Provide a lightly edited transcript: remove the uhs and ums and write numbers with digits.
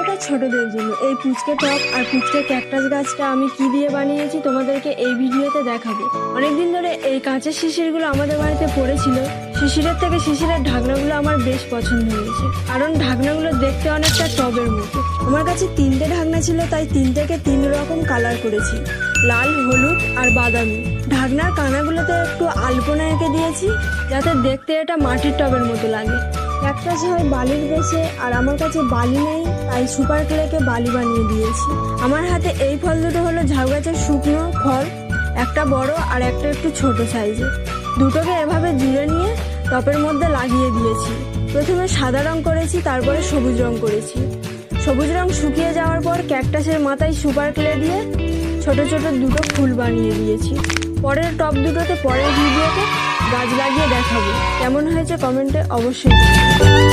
ভিডিওটা ছোটদের জন্য। এই পুচকে টব আর পুচকে ক্যাকটাস গাছটা আমি কি দিয়ে বানিয়েছি তোমাদেরকে এই ভিডিওতে দেখাবো। অনেকদিন ধরে এই কাঁচের শিশিরগুলো আমাদের বাড়িতে পড়েছিল। শিশিরের থেকে শিশিরের ঢাকনাগুলো আমার বেশ পছন্দ হয়েছে, কারণ ঢাকনাগুলো দেখতে অনেকটা টবের মতো। আমার কাছে 3টে ঢাকনা ছিল, তাই 3টেকে 3 রকম কালার করেছি, লাল, হলুদ আর বাদামি। ঢাকনার কানাগুলোতে একটু আলপনা এঁকে দিয়েছি, যাতে দেখতে এটা মাটির টবের মতো লাগে। ক্যাকটাস হয় বালির দেশে, আর আমার কাছে বালি নেই, তাই সুপার ক্লেকে বালি বানিয়ে দিয়েছি। আমার হাতে এই ফল দুটো হলো ঝাউ গাছের শুকনো ফল, একটা বড় আর একটা একটু ছোট সাইজে। দুটোকে এভাবে জুড়ে নিয়ে টবের মধ্যে লাগিয়ে দিয়েছি। প্রথমে সাদা রং করেছি, তারপরে সবুজ রং করেছি। সবুজ রং শুকিয়ে যাওয়ার পর ক্যাকটাসের মাথায় সুপার ক্লে দিয়ে ছোট ছোট দুটো ফুল বানিয়ে দিয়েছি। পরের টব দুটোতে পরের ভিডিওতে গাছ লাগিয়ে দেখাবো। কেমন হয়েছে কমেন্টে অবশ্যই জানাবেন।